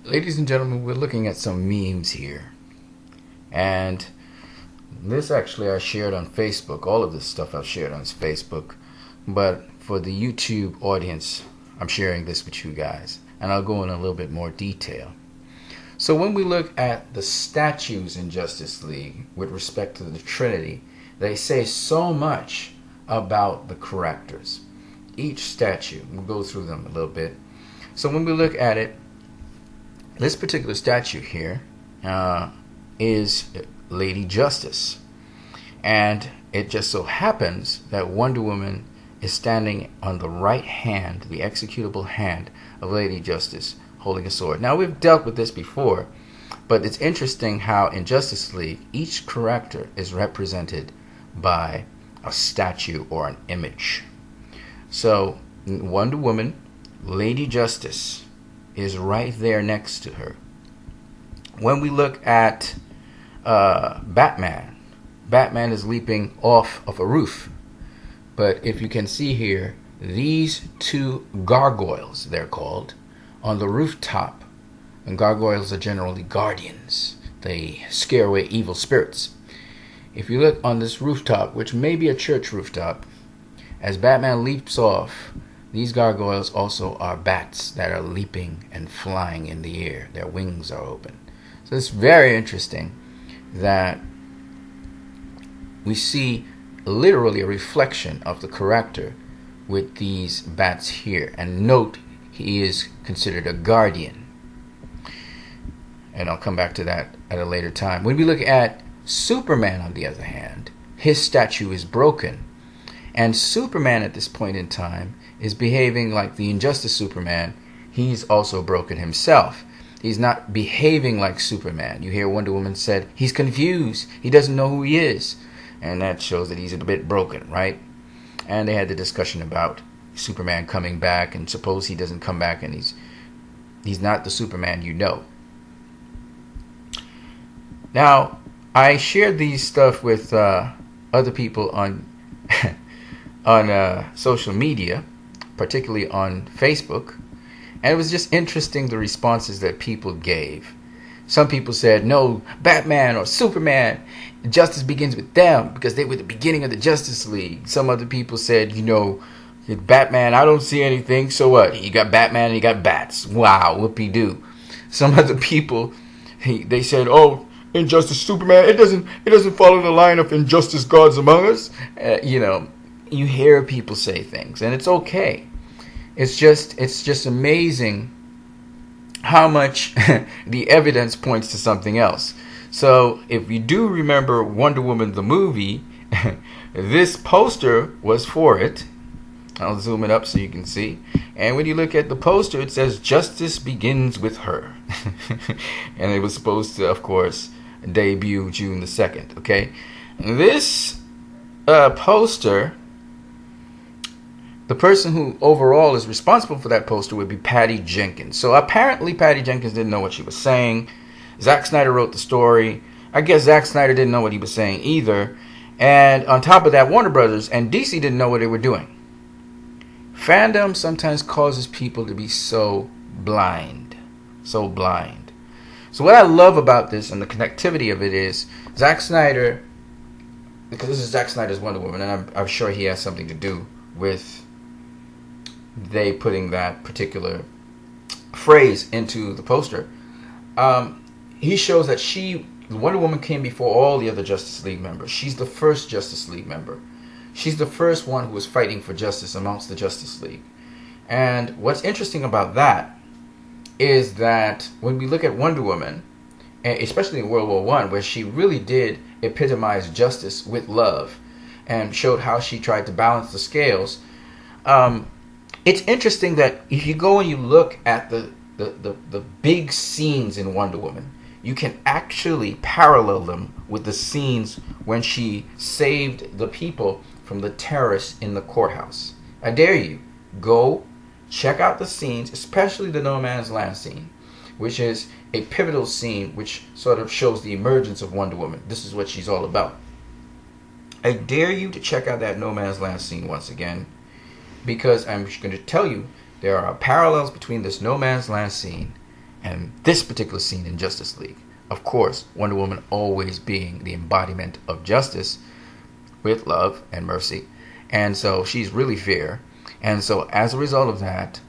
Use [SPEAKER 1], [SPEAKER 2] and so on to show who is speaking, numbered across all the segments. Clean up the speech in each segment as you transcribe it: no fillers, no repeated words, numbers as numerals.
[SPEAKER 1] Ladies and gentlemen, we're looking at some memes here. And this actually I shared on Facebook. All of this stuff I've shared on Facebook. But for the YouTube audience, I'm sharing this with you guys. And I'll go in a little bit more detail. So when we look at the statues in Justice League with respect to the Trinity, they say so much about the characters. Each statue, we'll go through them a little bit. So when we look at it, this particular statue here is Lady Justice. And it just so happens that Wonder Woman is standing on the right hand, the executable hand of Lady Justice, holding a sword. Now, we've dealt with this before, but it's interesting how in Justice League, each character is represented by a statue or an image. So, Wonder Woman, Lady Justice, is right there next to her. When we look at Batman is leaping off of a roof. But if you can see here, these two gargoyles, they're called, on the rooftop. And gargoyles are generally guardians. They scare away evil spirits. If you look on this rooftop, which may be a church rooftop, as Batman leaps off, these gargoyles also are bats that are leaping and flying in the air. Their wings are open. So it's very interesting that we see literally a reflection of the character with these bats here. And note, he is considered a guardian. And I'll come back to that at a later time. When we look at Superman, on the other hand, his statue is broken. And Superman at this point in time is behaving like the Injustice Superman. He's also broken himself. He's not behaving like Superman. You hear Wonder Woman said, he's confused. He doesn't know who he is. And that shows that he's a bit broken, right? And they had the discussion about Superman coming back, and suppose he doesn't come back and he's not the Superman you know. Now, I shared these stuff with other people on social media, particularly on Facebook, and it was just interesting the responses that people gave. Some people said, no, Batman or Superman, justice begins with them because they were the beginning of the Justice League. Some other people said, Batman, I don't see anything, so what? You got Batman and you got bats. Wow, whoopee-doo. Some other people, they said, oh, Injustice Superman, it doesn't follow the line of injustice gods among us. You hear people say things, and it's okay. It's just amazing how much the evidence points to something else. So if you do remember Wonder Woman the movie, this poster was for it. I'll zoom it up so you can see. And when you look at the poster, it says justice begins with her. And it was supposed to, of course, debut June the 2nd. Okay, this poster, the person who overall is responsible for that poster would be Patty Jenkins. So apparently Patty Jenkins didn't know what she was saying. Zack Snyder wrote the story. I guess Zack Snyder didn't know what he was saying either. And on top of that, Warner Brothers and DC didn't know what they were doing. Fandom sometimes causes people to be so blind. So blind. So what I love about this and the connectivity of it is Zack Snyder, because this is Zack Snyder's Wonder Woman, and I'm sure he has something to do with they putting that particular phrase into the poster. He shows that Wonder Woman came before all the other Justice League members. She's the first Justice League member. She's the first one who was fighting for justice amongst the Justice League. And what's interesting about that is that when we look at Wonder Woman, especially in World War I, where she really did epitomize justice with love and showed how she tried to balance the scales, it's interesting that if you go and you look at the big scenes in Wonder Woman, you can actually parallel them with the scenes when she saved the people from the terrorists in the courthouse. I dare you, go check out the scenes, especially the No Man's Land scene, which is a pivotal scene which sort of shows the emergence of Wonder Woman. This is what she's all about. I dare you to check out that No Man's Land scene once again, because I'm going to tell you there are parallels between this No Man's Land scene And this particular scene in Justice League, of course, Wonder Woman always being the embodiment of justice with love and mercy. And so she's really fair. And so as a result of that,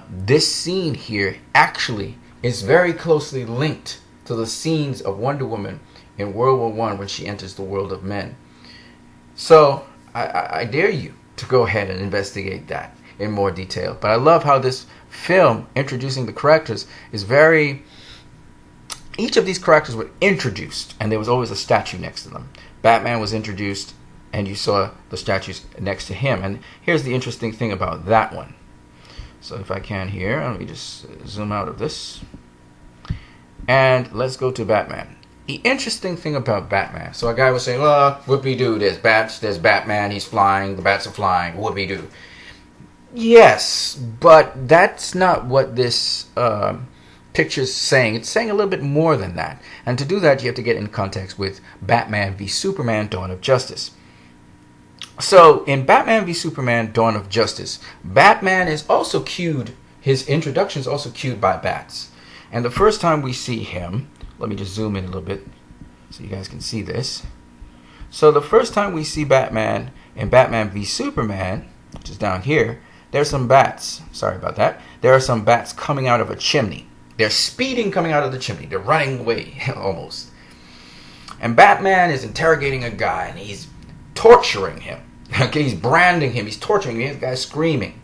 [SPEAKER 1] this scene here actually is very closely linked to the scenes of Wonder Woman in World War I when she enters the world of men. So I dare you to go ahead and investigate that in more detail. But I love how this film, introducing the characters, is very... Each of these characters were introduced, and there was always a statue next to them. Batman was introduced, and you saw the statues next to him. And here's the interesting thing about that one. So if I can here, let me just zoom out of this. And let's go to Batman. The interesting thing about Batman. So a guy was saying, well, whoopee-doo, there's bats, there's Batman, he's flying, the bats are flying, whoopee-doo. Yes, but that's not what this picture's saying. It's saying a little bit more than that. And to do that, you have to get in context with Batman v Superman, Dawn of Justice. So in Batman v Superman, Dawn of Justice, Batman is also cued, his introduction is also cued by bats. And the first time we see him, let me just zoom in a little bit so you guys can see this. So the first time we see Batman in Batman v Superman, which is down here, there's some bats. Sorry about that. There are some bats coming out of a chimney. They're speeding coming out of the chimney. They're running away, almost. And Batman is interrogating a guy, and he's torturing him. Okay, he's branding him. He's torturing him. The guy's screaming.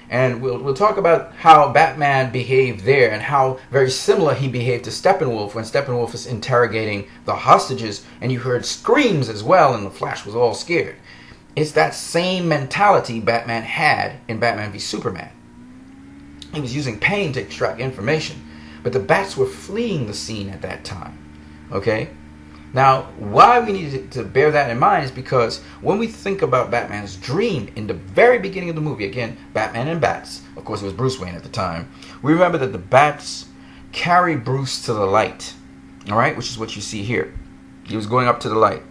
[SPEAKER 1] And we'll talk about how Batman behaved there and how very similar he behaved to Steppenwolf when Steppenwolf was interrogating the hostages, and you heard screams as well, and the Flash was all scared. It's that same mentality Batman had in Batman v Superman. He was using pain to extract information, but the bats were fleeing the scene at that time. Okay? Now, why we need to bear that in mind is because when we think about Batman's dream in the very beginning of the movie, again, Batman and bats, of course it was Bruce Wayne at the time, we remember that the bats carry Bruce to the light, all right, which is what you see here. He was going up to the light.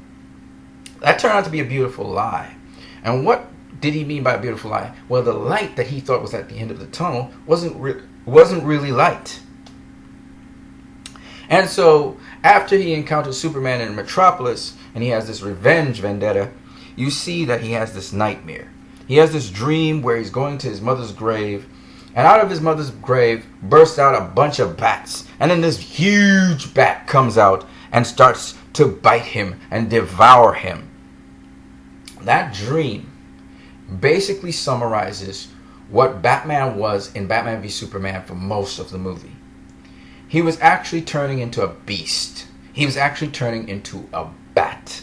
[SPEAKER 1] That turned out to be a beautiful lie. And what did he mean by a beautiful lie? Well, the light that he thought was at the end of the tunnel wasn't really light. And so, after he encounters Superman in Metropolis, and he has this revenge vendetta, you see that he has this nightmare. He has this dream where he's going to his mother's grave, and out of his mother's grave bursts out a bunch of bats. And then this huge bat comes out and starts to bite him and devour him. That dream basically summarizes what Batman was in Batman v Superman for most of the movie. He was actually turning into a beast. He was actually turning into a bat.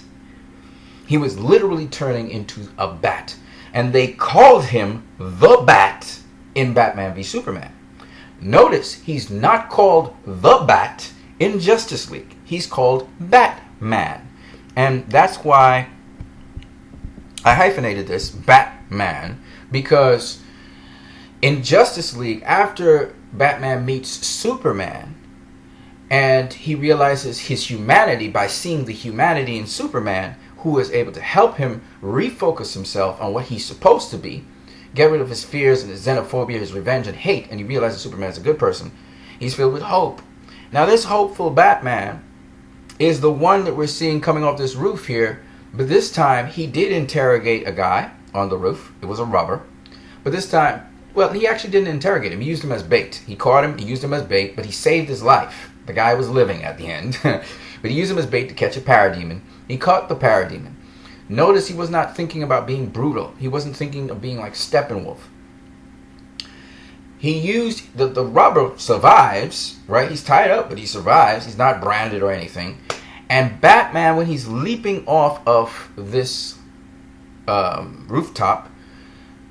[SPEAKER 1] He was literally turning into a bat. And they called him the Bat in Batman v Superman. Notice he's not called the Bat in Justice League. He's called Batman. And that's why I hyphenated this, Batman, because in Justice League, after Batman meets Superman, and he realizes his humanity by seeing the humanity in Superman, who is able to help him refocus himself on what he's supposed to be, get rid of his fears and his xenophobia, his revenge and hate, and he realizes Superman is a good person. He's filled with hope. Now this hopeful Batman is the one that we're seeing coming off this roof here, but this time he did interrogate a guy on the roof. It was a robber. But this time, well, he actually didn't interrogate him. He used him as bait. He caught him, he used him as bait, but he saved his life. The guy was living at the end. But he used him as bait to catch a parademon. He caught the parademon. Notice he was not thinking about being brutal. He wasn't thinking of being like Steppenwolf. He used, the robber survives, right? He's tied up, but he survives. He's not branded or anything. And Batman, when he's leaping off of this rooftop,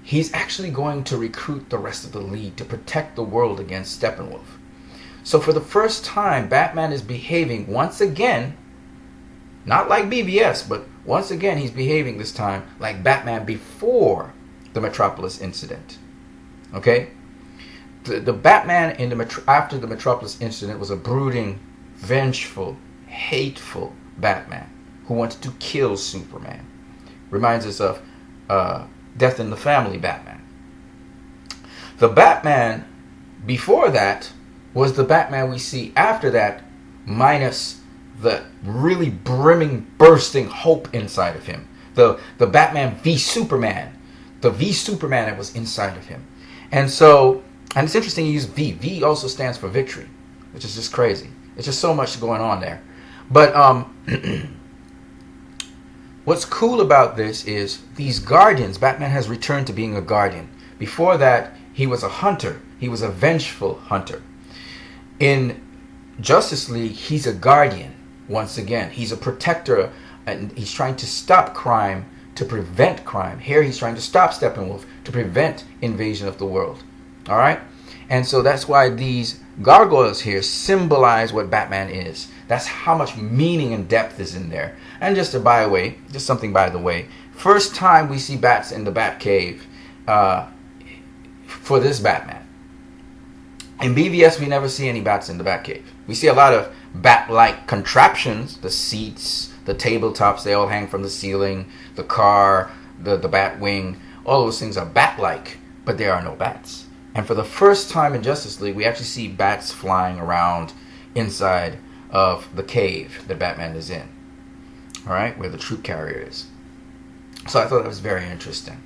[SPEAKER 1] he's actually going to recruit the rest of the League to protect the world against Steppenwolf. So for the first time, Batman is behaving once again, not like BVS, but once again he's behaving this time like Batman before the Metropolis incident. Okay? The Batman in after the Metropolis incident was a brooding, vengeful, hateful Batman who wanted to kill Superman. Reminds us of Death in the Family Batman. The Batman before that was the Batman we see after that, minus the really brimming, bursting hope inside of him. The Batman v Superman. The v Superman that was inside of him. And so, and it's interesting you use V. V also stands for victory, which is just crazy. It's just so much going on there. But what's cool about this is these guardians. Batman has returned to being a guardian. Before that, he was a hunter. He was a vengeful hunter. In Justice League, he's a guardian. Once again, he's a protector, and he's trying to stop crime, to prevent crime. Here, he's trying to stop Steppenwolf, to prevent invasion of the world. All right? And so that's why these gargoyles here symbolize what Batman is. That's how much meaning and depth is in there. And just something by the way, first time we see bats in the Batcave for this Batman. In BVS, we never see any bats in the Batcave. We see a lot of bat-like contraptions, the seats, the tabletops, they all hang from the ceiling, the car, the bat wing. All those things are bat-like, but there are no bats. And for the first time in Justice League, we actually see bats flying around inside of the cave that Batman is in. All right, where the troop carrier is. So I thought that was very interesting.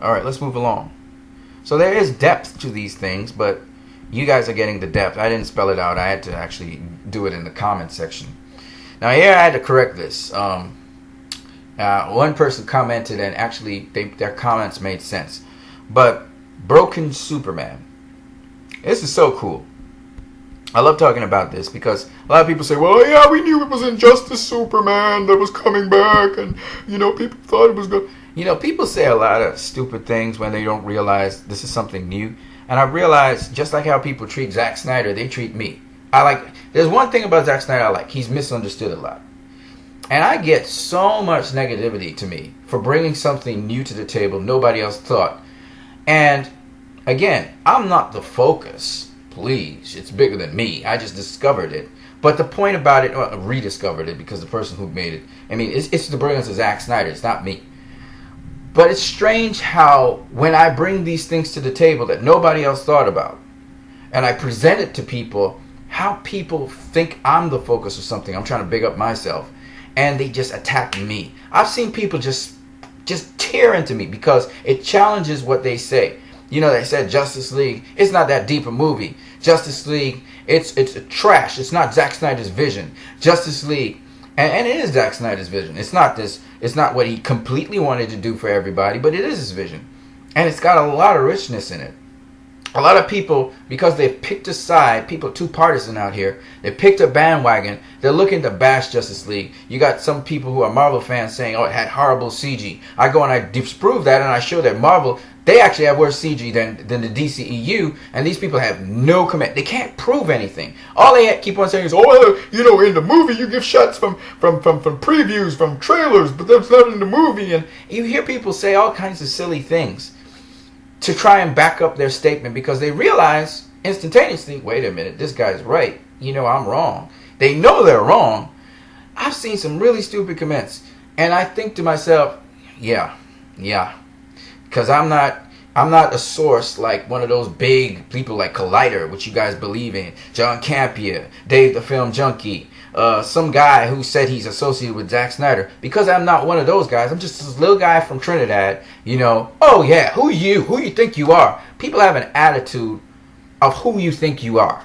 [SPEAKER 1] All right, let's move along. So there is depth to these things, but you guys are getting the depth. I didn't spell it out. I had to actually do it in the comment section. Now here I had to correct this. One person commented, and actually their comments made sense. But Broken Superman. This is so cool. I love talking about this because a lot of people say, well, yeah, we knew it was Injustice Superman that was coming back, and, people thought it was good. People say a lot of stupid things when they don't realize this is something new. And I realize, just like how people treat Zack Snyder, they treat me. There's one thing about Zack Snyder I like. He's misunderstood a lot. And I get so much negativity to me for bringing something new to the table nobody else thought. And, again, I'm not the focus. Please, it's bigger than me. I just discovered it. But the point about it, rediscovered it because the person who made it, it's the brilliance of Zack Snyder. It's not me. But it's strange how when I bring these things to the table that nobody else thought about, and I present it to people, how people think I'm the focus of something. I'm trying to big up myself, and they just attack me. I've seen people just tear into me because it challenges what they say. They said Justice League, it's not that deep a movie. Justice League, it's trash. It's not Zack Snyder's vision. Justice League, and it is Zack Snyder's vision. It's not what he completely wanted to do for everybody, but it is his vision. And it's got a lot of richness in it. A lot of people, because they've picked a side, people are too partisan out here, they picked a bandwagon, they're looking to bash Justice League. You got some people who are Marvel fans saying, oh, it had horrible CG. I go and I disprove that, and I show that Marvel, they actually have worse CG than the DCEU, and these people have no comment. They can't prove anything. All they keep on saying is, oh, in the movie you give shots from previews, from trailers, but that's not in the movie. And you hear people say all kinds of silly things to try and back up their statement because they realize instantaneously, wait a minute, this guy's right. I'm wrong. They know they're wrong. I've seen some really stupid comments, and I think to myself, yeah. Because I'm not a source like one of those big people like Collider, which you guys believe in, John Campea, Dave the Film Junkie, some guy who said he's associated with Zack Snyder. Because I'm not one of those guys. I'm just this little guy from Trinidad, Oh yeah, who you think you are? People have an attitude of who you think you are.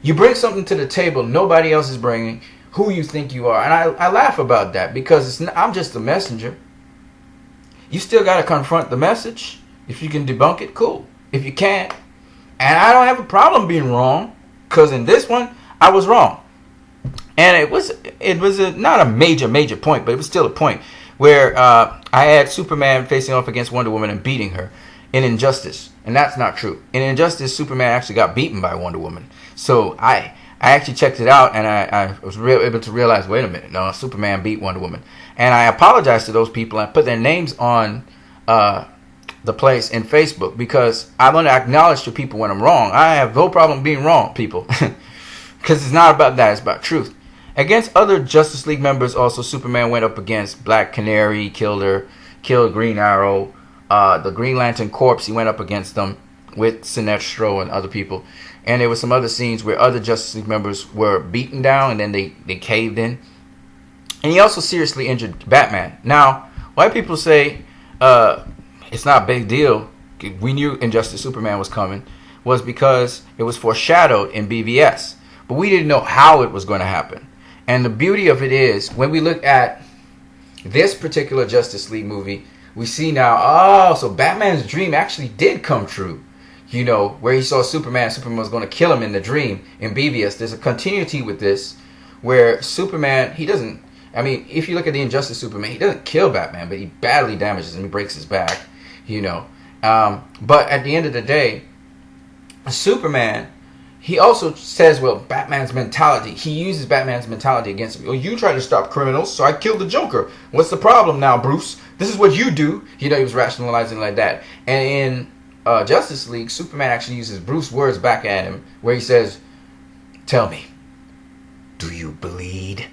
[SPEAKER 1] You bring something to the table nobody else is bringing, who you think you are. And I laugh about that because I'm just a messenger. You still got to confront the message. If you can debunk it, cool. If you can't, and I don't have a problem being wrong, because in this one, I was wrong. And it was not a major point, but it was still a point where I had Superman facing off against Wonder Woman and beating her in Injustice. And that's not true. In Injustice, Superman actually got beaten by Wonder Woman. So I actually checked it out, and I was able to realize, wait a minute, no, Superman beat Wonder Woman. And I apologized to those people and put their names on the place in Facebook because I want to acknowledge to people when I'm wrong. I have no problem being wrong, people. Because it's not about that, it's about truth. Against other Justice League members also, Superman went up against Black Canary, killed Green Arrow, the Green Lantern Corps, he went up against them. with Sinestro and other people. And there were some other scenes where other Justice League members were beaten down and then they caved in. And he also seriously injured Batman. Now, why people say it's not a big deal, we knew Injustice Superman was coming, was because it was foreshadowed in BVS. But we didn't know how it was going to happen. And the beauty of it is, when we look at this particular Justice League movie, we see now, oh, so Batman's dream actually did come true. You know, where he saw Superman was going to kill him in the dream. In BVS, there's a continuity with this, where Superman, he doesn't, I mean, if you look at the Injustice Superman, he doesn't kill Batman, but he badly damages him, he breaks his back, you know. But at the end of the day, Superman, he also says, well, Batman's mentality, he uses Batman's mentality against him. Well, you try to stop criminals, so I killed the Joker. What's the problem now, Bruce? This is what you do. You know, he was rationalizing like that. And in Justice League, Superman actually uses Bruce's words back at him, where he says, tell me, do you bleed?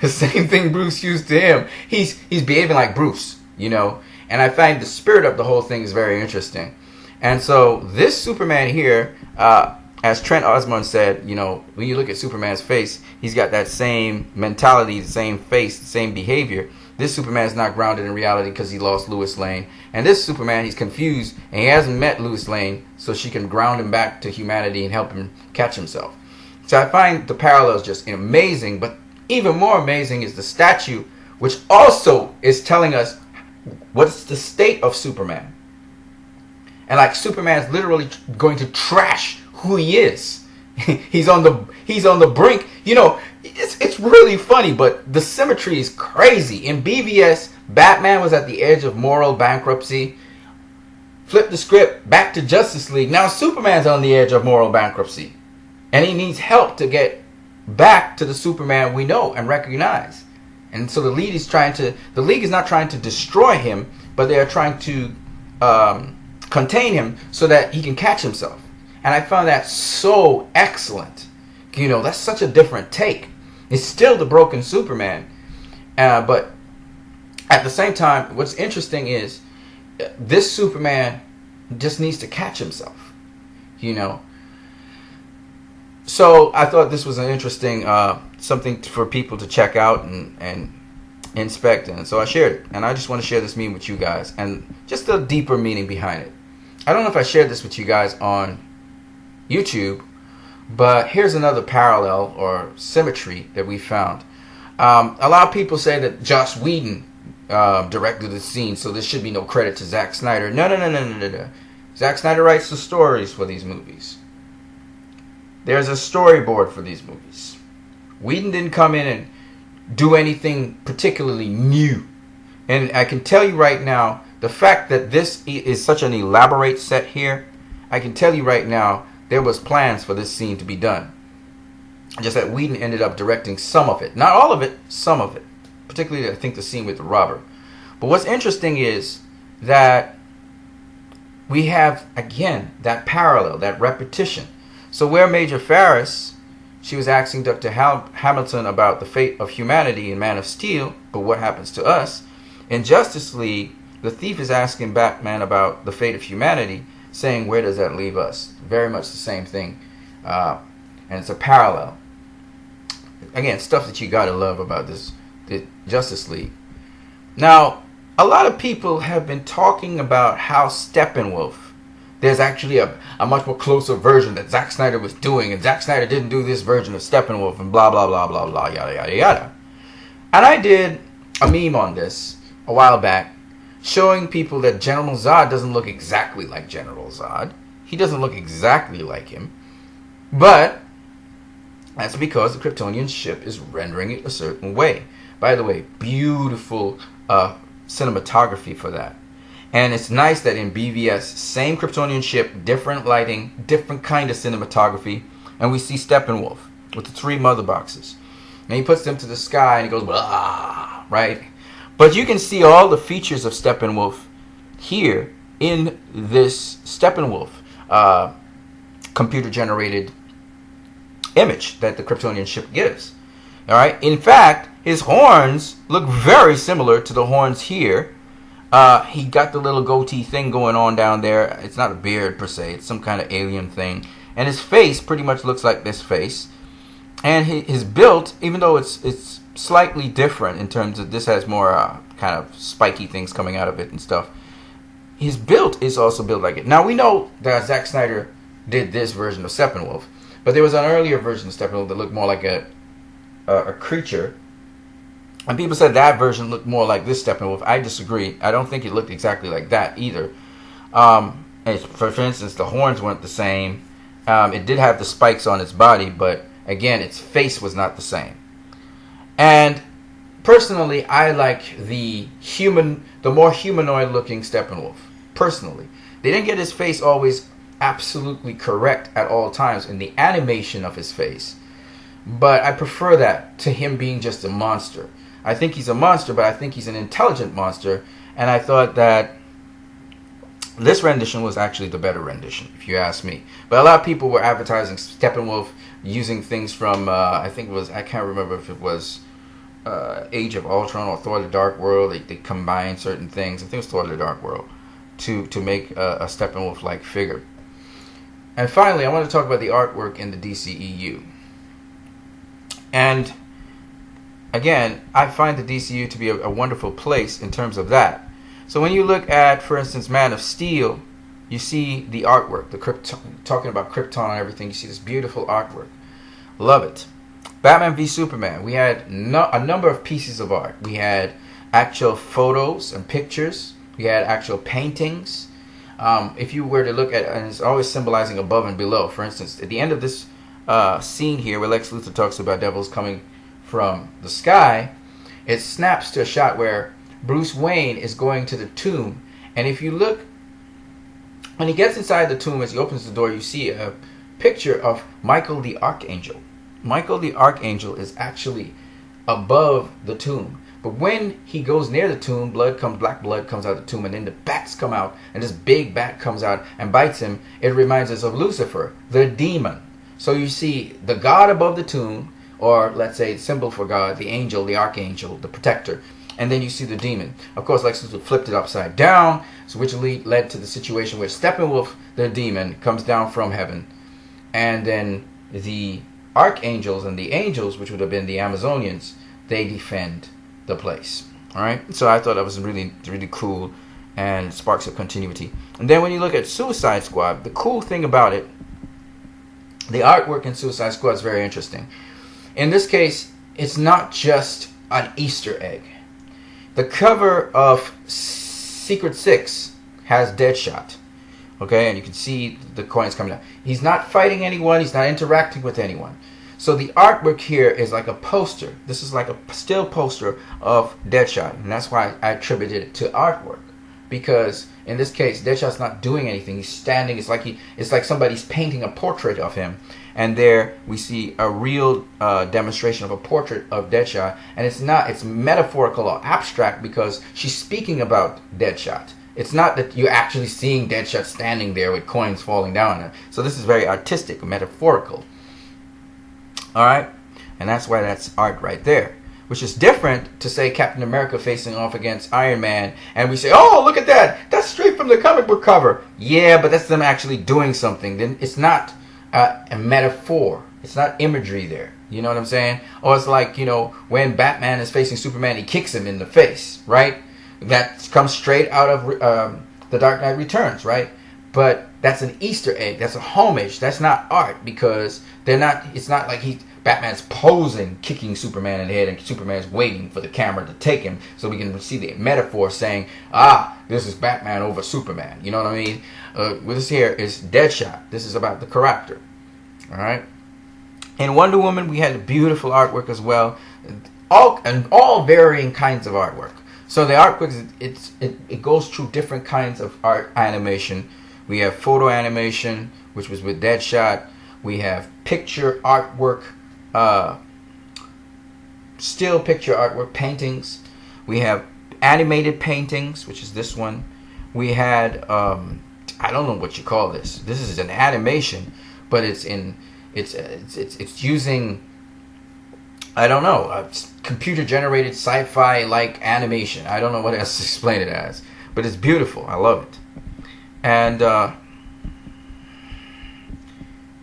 [SPEAKER 1] The same thing Bruce used to him. He's behaving like Bruce, you know. And I find the spirit of the whole thing is very interesting. And so this Superman here, as Trent Osborne said, you know, when you look at Superman's face, he's got that same mentality, the same face, the same behavior. This Superman is not grounded in reality because he lost Lois Lane. And this Superman, he's confused and he hasn't met Lois Lane, so she can ground him back to humanity and help him catch himself. So I find the parallels just amazing, but even more amazing is the statue, which also is telling us what's the state of Superman. And like Superman's literally going to trash who he is. he's on the brink. You know, it's really funny, but the symmetry is crazy. In BVS, Batman was at the edge of moral bankruptcy. Flip the script back to Justice League. Now Superman's on the edge of moral bankruptcy. And he needs help to get back to the Superman we know and recognize. And so the League is not trying to destroy him, but they are trying to contain him so that he can catch himself. And I found that so excellent. You know, that's such a different take. It's still the broken Superman. But at the same time, what's interesting is this Superman just needs to catch himself. You know. So I thought this was an interesting something for people to check out and inspect. And so I shared it. And I just want to share this meme with you guys. And just the deeper meaning behind it. I don't know if I shared this with you guys on YouTube, but here's another parallel or symmetry that we found. A lot of people say that Joss Whedon directed the scene, so there should be no credit to Zack Snyder. No. Zack Snyder writes the stories for these movies. There's a storyboard for these movies. Whedon didn't come in and do anything particularly new. And I can tell you right now, the fact that this is such an elaborate set here, I can tell you right now, there was plans for this scene to be done. Just that Whedon ended up directing some of it. Not all of it, some of it. Particularly, I think, the scene with the robber. But what's interesting is that we have, again, that parallel, that repetition. So where Major Ferris, she was asking Dr. Hamilton about the fate of humanity in Man of Steel, but what happens to us? In Justice League, the Thief is asking Batman about the fate of humanity, saying, where does that leave us? Very much the same thing. And it's a parallel. Again, stuff that you gotta love about the Justice League. Now, a lot of people have been talking about how Steppenwolf, there's actually a much more closer version that Zack Snyder was doing, and Zack Snyder didn't do this version of Steppenwolf, and blah, blah, blah, blah, blah, yada, yada, yada. And I did a meme on this a while back, showing people that General Zod doesn't look exactly like General Zod. He doesn't look exactly like him. But that's because the Kryptonian ship is rendering it a certain way. By the way, beautiful cinematography for that. And it's nice that in BVS, same Kryptonian ship, different lighting, different kind of cinematography. And we see Steppenwolf with the 3 mother boxes. And he puts them to the sky and he goes, blah, right? But you can see all the features of Steppenwolf here in this Steppenwolf computer-generated image that the Kryptonian ship gives. All right. In fact, his horns look very similar to the horns here He got the little goatee thing going on down there. It's not a beard per se. It's some kind of alien thing. And his face pretty much looks like this face. And his build, even though it's slightly different in terms of this has more kind of spiky things coming out of it and stuff. His build is also built like it. Now we know that Zack Snyder did this version of Steppenwolf, but there was an earlier version of Steppenwolf that looked more like a creature. And people said that version looked more like this Steppenwolf. I disagree. I don't think it looked exactly like that either. For instance, the horns weren't the same. It did have the spikes on its body, but again, its face was not the same. And personally, I like the more humanoid-looking Steppenwolf. Personally, they didn't get his face always absolutely correct at all times in the animation of his face, but I prefer that to him being just a monster. I think he's a monster, but I think he's an intelligent monster, and I thought that this rendition was actually the better rendition, if you ask me. But a lot of people were advertising Steppenwolf using things from, I can't remember if it was Age of Ultron or Thor the Dark World. They combined certain things. I think it was Thor the Dark World to make a Steppenwolf-like figure. And finally, I want to talk about the artwork in the DCEU. And again, I find the DCEU to be a wonderful place in terms of that. So when you look at, for instance, Man of Steel, you see the artwork, talking about Krypton and everything. You see this beautiful artwork. Love it. Batman v Superman, we had a number of pieces of art. We had actual photos and pictures. We had actual paintings. If you were to look at, and it's always symbolizing above and below. For instance, at the end of this scene here where Lex Luthor talks about devils coming from the sky, it snaps to a shot where Bruce Wayne is going to the tomb. And if you look, when he gets inside the tomb, as he opens the door, you see a picture of Michael the Archangel. Michael the Archangel is actually above the tomb. But when he goes near the tomb, black blood comes out of the tomb, and then the bats come out, and this big bat comes out and bites him. It reminds us of Lucifer, the demon. So you see the God above the tomb, or let's say symbol for God, the angel, the archangel, the protector. And then you see the demon. Of course, Lex Luthor flipped it upside down, so which led to the situation where Steppenwolf, the demon, comes down from heaven. And then the archangels and the angels, which would have been the Amazonians, they defend the place. All right. So I thought that was really, really cool and sparks of continuity. And then when you look at Suicide Squad, the cool thing about it, the artwork in Suicide Squad is very interesting. In this case, it's not just an Easter egg. The cover of Secret Six has Deadshot. Okay, and you can see the coins coming out. He's not fighting anyone. He's not interacting with anyone. So the artwork here is like a poster. This is like a still poster of Deadshot. And that's why I attributed it to artwork. Because in this case, Deadshot's not doing anything. He's standing. It's like somebody's painting a portrait of him. And there we see a real demonstration of a portrait of Deadshot. And it's metaphorical or abstract because she's speaking about Deadshot. It's not that you're actually seeing Deadshot standing there with coins falling down on her. So this is very artistic, metaphorical. Alright? And that's why that's art right there. Which is different to say Captain America facing off against Iron Man. And we say, oh, look at that. That's straight from the comic book cover. Yeah, but that's them actually doing something. Then it's not a metaphor. It's not imagery there. You know what I'm saying? Or it's like, when Batman is facing Superman, he kicks him in the face. Right? That comes straight out of The Dark Knight Returns, right? But that's an Easter egg. That's a homage. That's not art because it's not like Batman's posing, kicking Superman in the head, and Superman's waiting for the camera to take him so we can see the metaphor saying, this is Batman over Superman. You know what I mean? This here is Deadshot. This is about the character. All right? In Wonder Woman, we had beautiful artwork as well. All varying kinds of artwork. So the artwork, it goes through different kinds of art animation. We have photo animation, which was with Deadshot. We have picture artwork, still picture artwork, paintings. We have animated paintings, which is this one. We had, I don't know what you call this. This is an animation, but it's using, I don't know, computer generated sci-fi like animation. I don't know what else to explain it as. but it's beautiful. I love it. And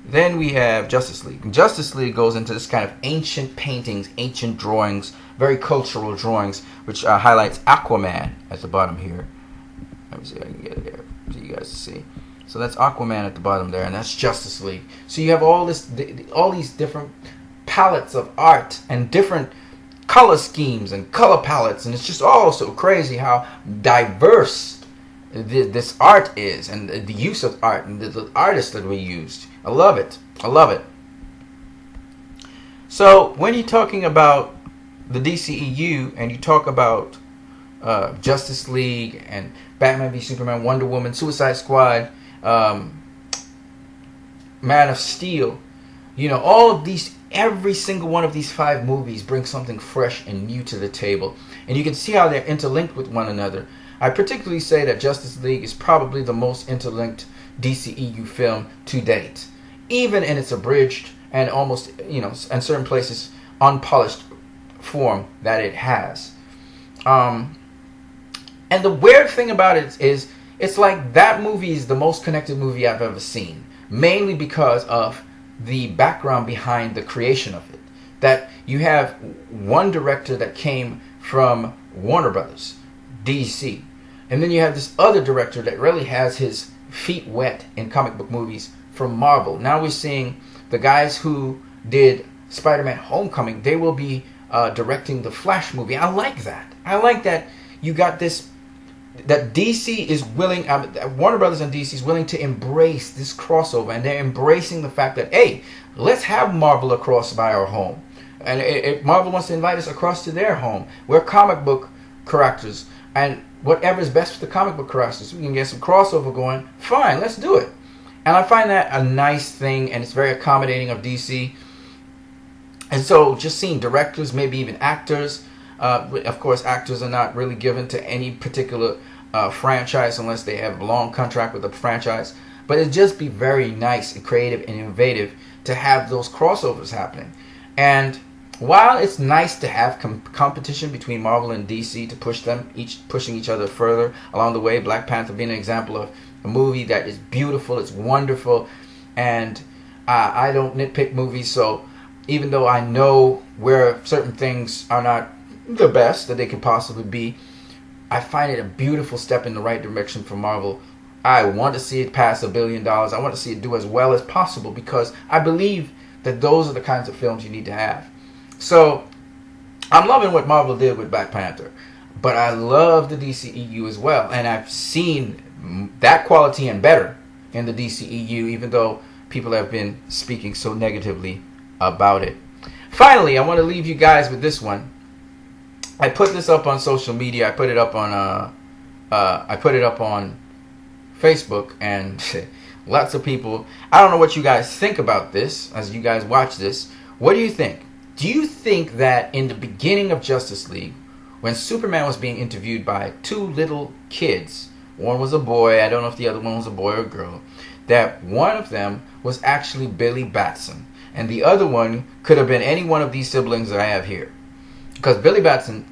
[SPEAKER 1] then we have Justice League. And Justice League goes into this kind of ancient paintings, ancient drawings, very cultural drawings, which highlights Aquaman at the bottom here. Let me see if I can get it there so you guys see. So that's Aquaman at the bottom there, and that's Justice League. So you have all these different palettes of art and different color schemes and color palettes, and it's just all so crazy how diverse this art is, and the use of art and the artists that we used. I love it. I love it. So when you're talking about the DCEU and you talk about Justice League and Batman v Superman, Wonder Woman, Suicide Squad, Man of Steel, you know, all of these, every single one of these 5 movies brings something fresh and new to the table, and you can see how they're interlinked with one another. I particularly say that Justice League is probably the most interlinked DCEU film to date, even in its abridged and almost, you know, in certain places unpolished form that it has. And the weird thing about it is it's like that movie is the most connected movie I've ever seen, mainly because of the background behind the creation of it. That you have one director that came from Warner Brothers, DC, and then you have this other director that really has his feet wet in comic book movies from Marvel. Now we're seeing the guys who did Spider-Man Homecoming, they will be directing the Flash movie. I like that. I like that you got this, that DC is willing, Warner Brothers and DC is willing to embrace this crossover, and they're embracing the fact that, hey, let's have Marvel across by our home. And if Marvel wants to invite us across to their home, we're comic book characters, and whatever is best for the comic book characters, we can get some crossover going, fine, let's do it. And I find that a nice thing, and it's very accommodating of DC. And so just seeing directors, maybe even actors, of course actors are not really given to any particular franchise unless they have a long contract with the franchise, but it'd just be very nice and creative and innovative to have those crossovers happening. And while it's nice to have competition between Marvel and DC to push them, pushing each other further along the way, Black Panther being an example of a movie that is beautiful, it's wonderful, and I don't nitpick movies, so even though I know where certain things are not the best that they could possibly be, I find it a beautiful step in the right direction for Marvel. I want to see it pass $1 billion. I want to see it do as well as possible, because I believe that those are the kinds of films you need to have. So I'm loving what Marvel did with Black Panther, but I love the DCEU as well, and I've seen that quality and better in the DCEU, even though people have been speaking so negatively about it. Finally, I want to leave you guys with this one. I put this up on social media. I put it up on Facebook, and lots of people. I don't know what you guys think about this as you guys watch this. What do you think? Do you think that in the beginning of Justice League, when Superman was being interviewed by 2 little kids, one was a boy, I don't know if the other one was a boy or a girl, that one of them was actually Billy Batson, and the other one could have been any one of these siblings that I have here? Because Billy Batson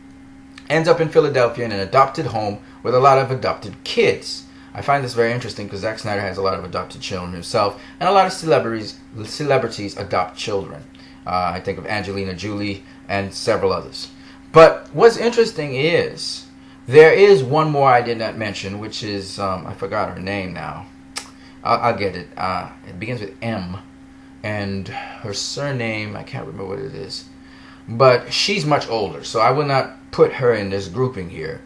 [SPEAKER 1] ends up in Philadelphia in an adopted home with a lot of adopted kids. I find this very interesting because Zack Snyder has a lot of adopted children himself, and a lot of celebrities adopt children. I think of Angelina Jolie and several others. But what's interesting is there is one more I did not mention, which is, I forgot her name now. I'll get it. It begins with M, and her surname, I can't remember what it is. But she's much older, so I will not put her in this grouping here.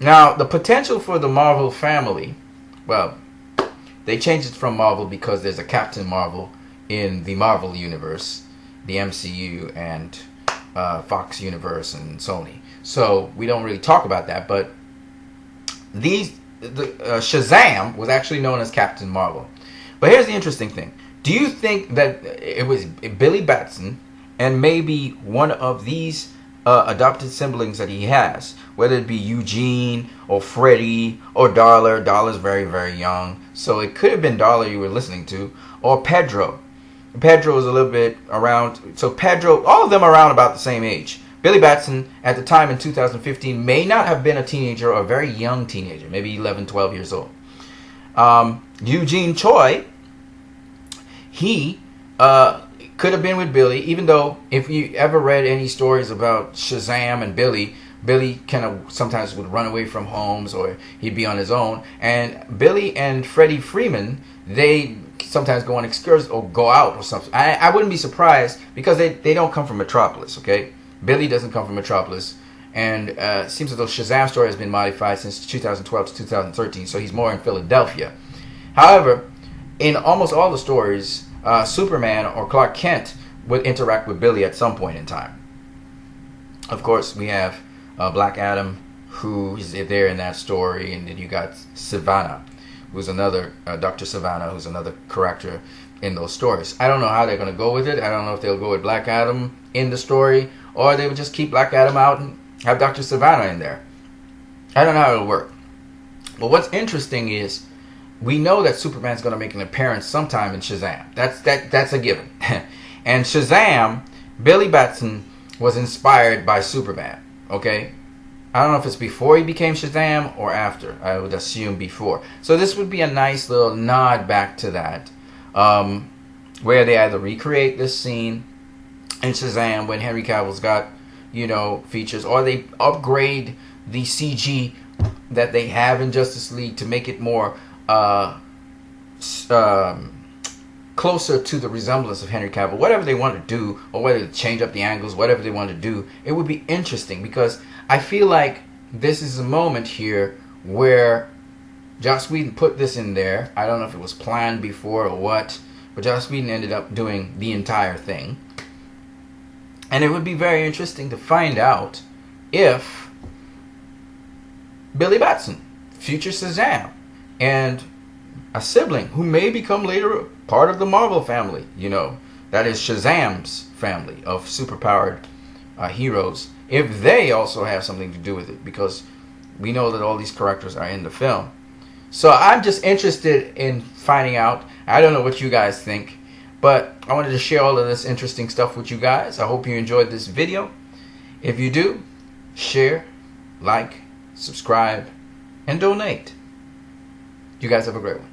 [SPEAKER 1] Now, the potential for the Marvel family, well, they changed it from Marvel because there's a Captain Marvel in the Marvel universe, the MCU, and Fox Universe and Sony. So we don't really talk about that, but Shazam was actually known as Captain Marvel. But here's the interesting thing. Do you think that it was Billy Batson and maybe one of these adopted siblings that he has, whether it be Eugene or Freddie or Darla? Darla's very, very young, so it could have been Darla you were listening to, or Pedro. Pedro is a little bit around, so Pedro, all of them are around about the same age. Billy Batson, at the time in 2015, may not have been a teenager or a very young teenager, maybe 11, 12 years old. Eugene Choi, he could have been with Billy, even though if you ever read any stories about Shazam and Billy kind of sometimes would run away from homes or he'd be on his own. And Billy and Freddie Freeman, they sometimes go on excursions or go out or something. I wouldn't be surprised because they don't come from Metropolis, okay? Billy doesn't come from Metropolis. And it seems as though Shazam's story has been modified since 2012 to 2013, so he's more in Philadelphia. However, in almost all the stories, Superman or Clark Kent would interact with Billy at some point in time. Of course, we have Black Adam, who is there in that story, and then you got Savannah, who's another Dr. Savannah, who's another character in those stories. I don't know how they're going to go with it. I don't know if they'll go with Black Adam in the story, or they would just keep Black Adam out and have Dr. Savannah in there. I don't know how it'll work. But what's interesting is we know that Superman's going to make an appearance sometime in Shazam. That's a given. And Shazam, Billy Batson was inspired by Superman. Okay? I don't know if it's before he became Shazam or after. I would assume before. So this would be a nice little nod back to that. Where they either recreate this scene in Shazam when Henry Cavill's got, features, or they upgrade the CG that they have in Justice League to make it more closer to the resemblance of Henry Cavill. Whatever they want to do, or whether to change up the angles, whatever they want to do, it would be interesting because I feel like this is a moment here where Joss Whedon put this in there. I don't know if it was planned before or what, but Joss Whedon ended up doing the entire thing. And it would be very interesting to find out if Billy Batson, future Shazam, and a sibling who may become later part of the Marvel family, that is Shazam's family of superpowered heroes, if they also have something to do with it, because we know that all these characters are in the film. So I'm just interested in finding out. I don't know what you guys think, but I wanted to share all of this interesting stuff with you guys. I hope you enjoyed this video. If you do, share, like, subscribe, and donate. You guys have a great one.